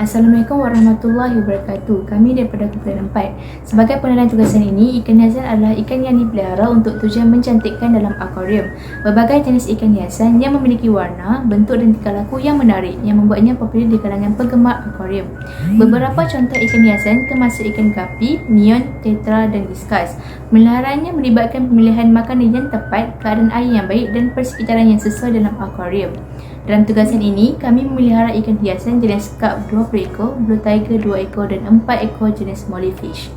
Assalamualaikum warahmatullahi wabarakatuh. Kami daripada Kumpulan 4. Sebagai penerangan tugasan ini, ikan hiasan adalah ikan yang dipelihara untuk tujuan mencantikkan dalam akuarium. Berbagai jenis ikan hiasan yang memiliki warna, bentuk dan tingkah laku yang menarik yang membuatnya popular di kalangan penggemar akuarium. Beberapa contoh ikan hiasan termasuk ikan gapi, neon, tetra dan diskus. Pemeliharannya melibatkan pemilihan makanan yang tepat, keadaan air yang baik dan persekitaran yang sesuai dalam akuarium. Dalam tugasan ini, kami memelihara ikan hiasan jenis carp 20 ekor, blue tiger 2 ekor dan 4 ekor jenis mollyfish.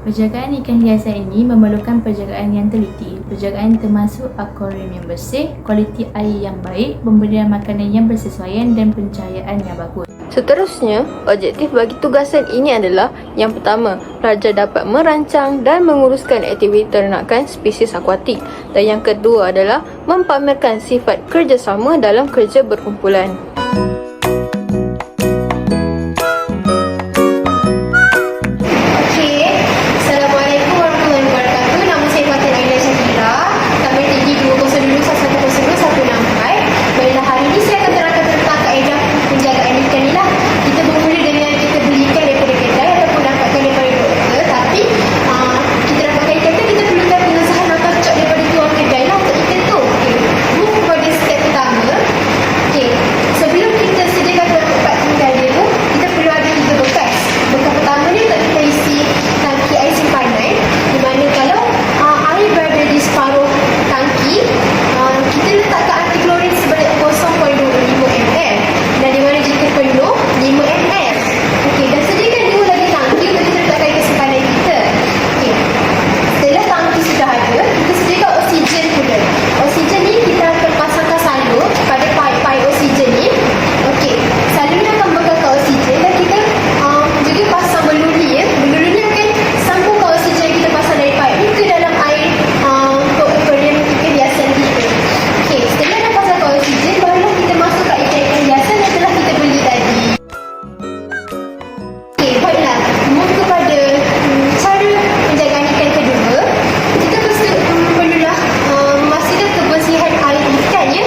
Penjagaan ikan hiasan ini memerlukan penjagaan yang teliti. Penjagaan termasuk akuarium yang bersih, kualiti air yang baik, pemberian makanan yang bersesuaian dan pencahayaan yang bagus. Seterusnya, objektif bagi tugasan ini adalah yang pertama, pelajar dapat merancang dan menguruskan aktiviti ternakan spesies akuatik, dan yang kedua adalah mempamerkan sifat kerjasama dalam kerja berkumpulan. Assalamualaikum warahmatullahi wabarakatuh. Nama saya Fatin Aida Syakira, Tabel tinggi 202110164. Baiklah, hari ini saya akan terangkan tentang kaedah penjagaan ikan ni lah. Kita bermula dengan kita beli ikan daripada kedai ataupun dapatkan daripada doktor. Tapi kita dapatkan ikan tu, kita perlukan pengesahan atau cok daripada tuan kedai lah untuk ikan tu. Move kepada step pertama. Sebelum kita sediakan tempat tinggal dia tu, kita perlu ada 3 bekas. Bekas pertama ni untuk kita isi tangki air simpanan, di mana kalau air berada di separuh tangki, kita letakkan anti-klorin sebanyak 0.25 ml, dan di mana jika penuh 5 ml. Dan sediakan 2 lagi tangki untuk kita letakkan air simpanan kita. Setelah tangki sudah ada, kita sediakan oksigen pula. Oksigen ni kita akan pasangkan salur pada pipe oksigen ni. Salur ni akan bekalkan oksigen, dan kita juga pasang beluli ya. Beluli ni akan sambungkan oksigen yang kita pasang dari pipe ni ke dalam air untuk akuarium ikan hiasan kita. Setelah dah pasangkan oksigen, barulah kita masukkan ikan-ikan hiasan yang telah kita beli tadi. Baiklah, move kepada cara penjagaan ikan kedua. Kita perlulah memastikan kebersihan air ikan ya.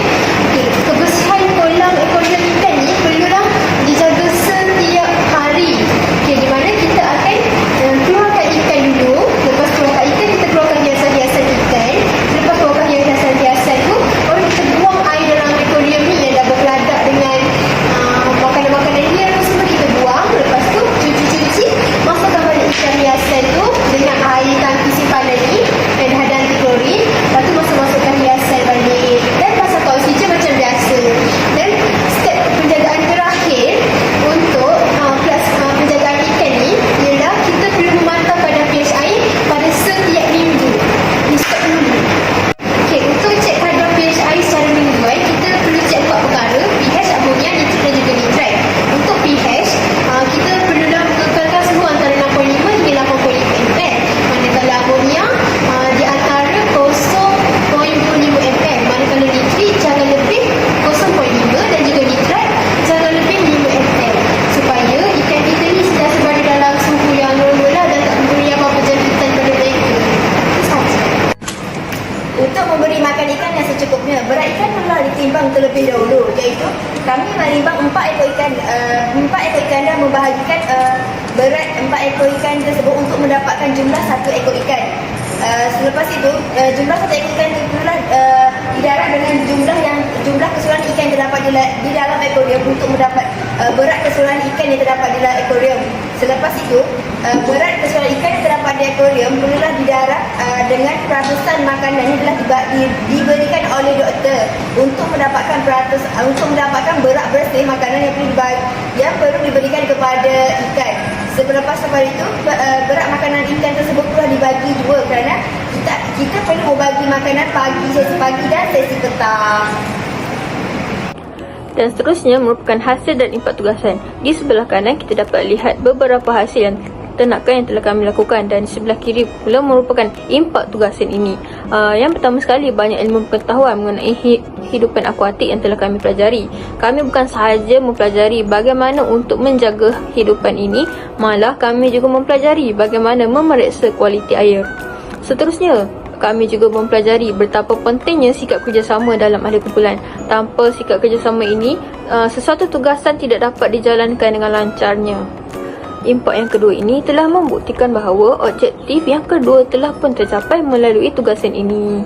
Kebersihan kolam akuarium ikan ni perlulah dijaga setiap hari. Di mana kita akan keluarkan ikan dulu. Lepas keluarkan ikan, kita keluarkan hiasan-hiasan ikan. Lepas keluarkan hiasan-hiasan tu, baru kita buang air dalam akuarium ni yang dah berkeladak dengan makanan-makanan liar tu, semua kita buang. Lepas tu cuci, masukkan balik ikan hiasan tu dengan air tangki simpanan ni dan dah ada anti-klorin. Lepas tu masukkan hiasan balik dan pasangkan oksigen macam biasa. Dan step penjagaan terakhir untuk penjagaan ikan ni ialah kita perlu memantau kadar pH air pada setiap minggu. Di setiap minggu. Untuk cek kadar pH air secara mingguan, kita perlu cek 4 perkara: pH, amonia, nitrit dan juga nitrat. Untuk pH, kita perlulah kekalkan suhu antara 6.5 hingga 8.5 ml. Manakala amonia di antara 0.25 ml. Manakala nitrit jangan lebih 0.5 dan juga nitrat jangan lebih 5 ml. Supaya ikan kita ni sudah berada dalam suhu yang normal lah dan tak memberi apa-apa jangkitan pada mereka. Itu sahaja. Untuk memberi makan ikan yang secukupnya, berat ikan perlulah ditimbang terlebih dahulu, iaitu kami menimbang 4 ekor ikan dan membahagikan berat 4 ekor ikan tersebut untuk mendapatkan jumlah 1 ekor ikan. Selepas itu, jumlah 1 ekor ikan itu perlulah didarab dengan jumlah keseluruhan ikan yang terdapat di dalam akuarium untuk mendapat berat keseluruhan ikan yang terdapat di dalam akuarium. Selepas itu, berat keseluruhan ikan yang terdapat di akuarium perlulah didarab dengan peratusan makanan yang telah diberikan oleh doktor untuk mendapatkan berat bersih makanan yang perlu diberikan kepada ikan. Selepas itu, berat makanan ikan tersebut telah dibagi 2 kerana kita perlu membagi makanan sesi pagi dan sesi petang. Dan seterusnya merupakan hasil dan impak tugasan. Di sebelah kanan kita dapat lihat beberapa hasil yang ternakan yang telah kami lakukan, dan di sebelah kiri pula merupakan impak tugasan ini. Yang pertama sekali, banyak ilmu pengetahuan mengenai hidupan akuatik yang telah kami pelajari. Kami bukan sahaja mempelajari bagaimana untuk menjaga hidupan ini, malah kami juga mempelajari bagaimana memeriksa kualiti air. Seterusnya, kami juga mempelajari betapa pentingnya sikap kerjasama dalam ahli kumpulan. Tanpa sikap kerjasama ini, sesuatu tugasan tidak dapat dijalankan dengan lancarnya. Impak yang kedua ini telah membuktikan bahawa objektif yang kedua telah pun tercapai melalui tugasan ini.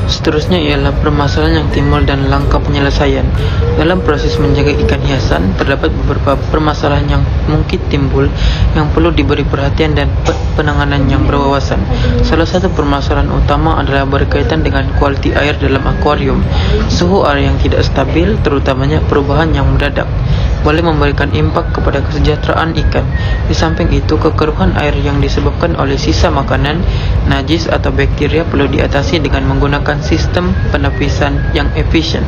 Seterusnya ialah permasalahan yang timbul dan langkah penyelesaian. Dalam proses menjaga ikan hiasan, terdapat beberapa permasalahan yang mungkin timbul yang perlu diberi perhatian dan penanganan yang berwawasan. Salah satu permasalahan utama adalah berkaitan dengan kualiti air dalam akuarium. Suhu air yang tidak stabil, terutamanya perubahan yang mendadak, boleh memberikan impak kepada kesejahteraan ikan. Di samping itu, kekeruhan air yang disebabkan oleh sisa makanan, najis atau bakteria perlu diatasi dengan menggunakan sistem penapisan yang efisien.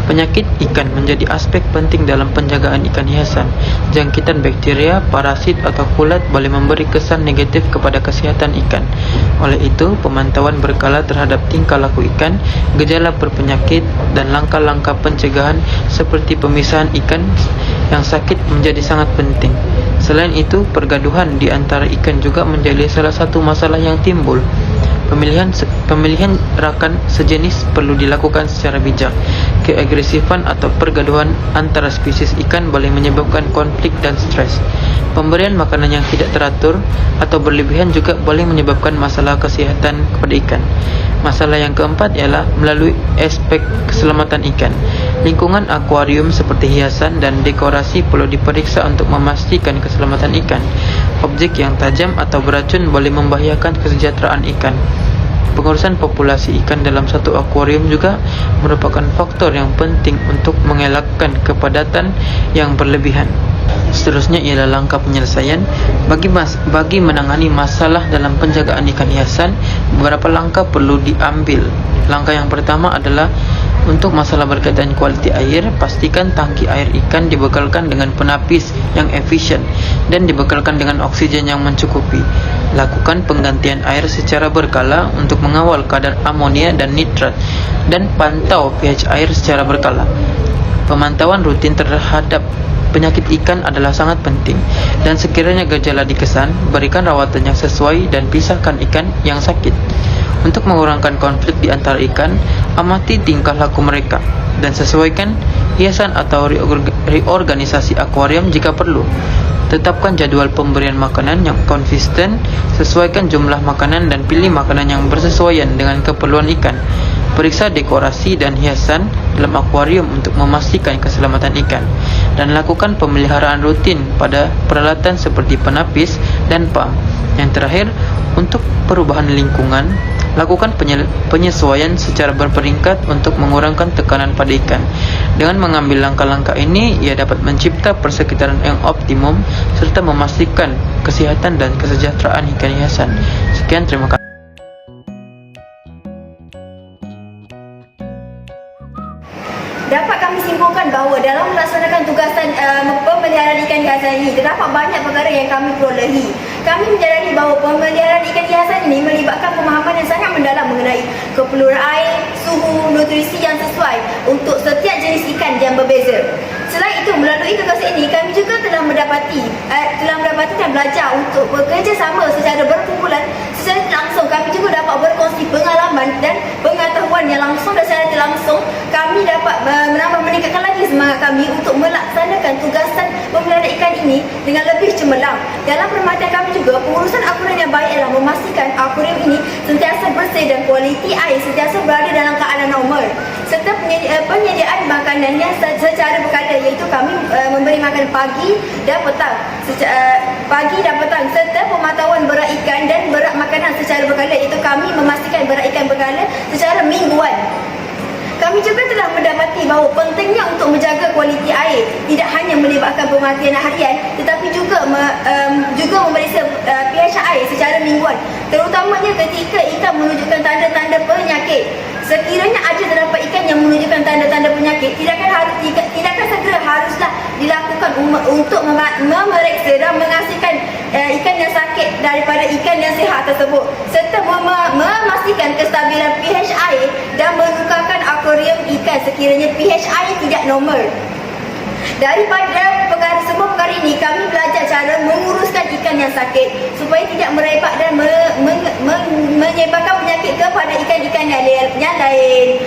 Penyakit ikan menjadi aspek penting dalam penjagaan ikan hiasan. Jangkitan bakteria, parasit atau kulat boleh memberi kesan negatif kepada kesihatan ikan. Oleh itu, pemantauan berkala terhadap tingkah laku ikan, gejala berpenyakit dan langkah-langkah pencegahan seperti pemisahan ikan yang sakit menjadi sangat penting. Selain itu, pergaduhan di antara ikan juga menjadi salah satu masalah yang timbul. Pemilihan rakan sejenis perlu dilakukan secara bijak. Keagresifan atau pergaduhan antara spesies ikan boleh menyebabkan konflik dan stres. Pemberian makanan yang tidak teratur atau berlebihan juga boleh menyebabkan masalah kesihatan kepada ikan. Masalah yang keempat ialah melalui aspek keselamatan ikan. Lingkungan akuarium seperti hiasan dan dekorasi perlu diperiksa untuk memastikan keselamatan ikan. Objek yang tajam atau beracun boleh membahayakan kesejahteraan ikan. Pengurusan populasi ikan dalam satu akuarium juga merupakan faktor yang penting untuk mengelakkan kepadatan yang berlebihan. Seterusnya ialah langkah penyelesaian. Bagi menangani masalah dalam penjagaan ikan hiasan, beberapa langkah perlu diambil. Langkah yang pertama adalah untuk masalah berkaitan kualiti air, pastikan tangki air ikan dibekalkan dengan penapis yang efisien dan dibekalkan dengan oksigen yang mencukupi. Lakukan penggantian air secara berkala untuk mengawal kadar amonia dan nitrat, dan pantau pH air secara berkala. Pemantauan rutin terhadap penyakit ikan adalah sangat penting, dan sekiranya gejala dikesan, berikan rawatan yang sesuai dan pisahkan ikan yang sakit. Untuk mengurangkan konflik di antara ikan, amati tingkah laku mereka dan sesuaikan hiasan atau reorganisasi akuarium jika perlu. Tetapkan jadual pemberian makanan yang konsisten, sesuaikan jumlah makanan dan pilih makanan yang bersesuaian dengan keperluan ikan. Periksa dekorasi dan hiasan dalam akuarium untuk memastikan keselamatan ikan, dan lakukan pemeliharaan rutin pada peralatan seperti penapis dan pam. Yang terakhir, untuk perubahan lingkungan, lakukan penyesuaian secara berperingkat untuk mengurangkan tekanan pada ikan. Dengan mengambil langkah-langkah ini, ia dapat mencipta persekitaran yang optimum serta memastikan kesihatan dan kesejahteraan ikan hiasan. Sekian, terima kasih. Dapat kami simpulkan bahawa dalam melaksanakan tugasan pemeliharaan ikan hiasan ini, terdapat banyak perkara yang kami perolehi. Kami menyadari bahawa pemeliharaan ikan hiasan ini melibatkan pemahaman yang sangat mendalam mengenai keperluan air, suhu, nutrisi yang sesuai untuk setiap jenis ikan yang berbeza. Selain itu, melalui tugasan ini, kami juga telah mendapati dan belajar untuk bekerjasama secara berkumpulan. Secara tidak langsung, kami juga dapat berkongsi pengalaman dan pengetahuan yang langsung dan secara tidak langsung. Kami dapat meningkatkan lagi semangat kami untuk melaksanakan tugasan pemeliharaan ikan ini dengan lebih cemerlang. Dalam perhatian kami juga, pengurusan akuarium yang baik adalah memastikan akuarium ini sentiasa bersih dan kualiti air sentiasa berada dalam keadaan normal, serta penyediaan makanan yang secara berkala, iaitu kami memberi makan pagi dan petang, serta pemantauan berat ikan dan berat makanan secara berkala, iaitu kami memastikan berat ikan berkala secara mingguan. Kami juga telah mendapati bahawa pentingnya untuk menjaga kualiti air tidak hanya melibatkan pemerhatian harian, tetapi juga memeriksa pH air secara mingguan, terutamanya ketika ikan menunjukkan tanda-tanda penyakit. Sekiranya ada terdapat ikan yang menunjukkan tanda-tanda penyakit, tindakan segera haruslah dilakukan untuk memeriksa dan mengasihkan ikan yang sakit daripada ikan yang sihat tersebut, serta memastikan kestabilan pH air dan menukarkan akuarium ikan sekiranya pH air tidak normal. Daripada semua perkara ini, kami belajar cara menguruskan ikan yang sakit supaya tidak merebak dan menyebarkan penyakit kepada ikan-ikan yang lain.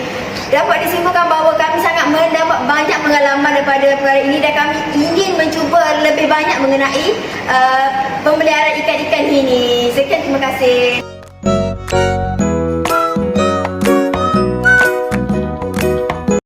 Dapat disimpulkan bahawa kami sangat mendapat banyak pengalaman daripada perkara ini dan kami ingin mencuba lebih banyak mengenai pemeliharaan ikan-ikan ini. Sekian, terima kasih.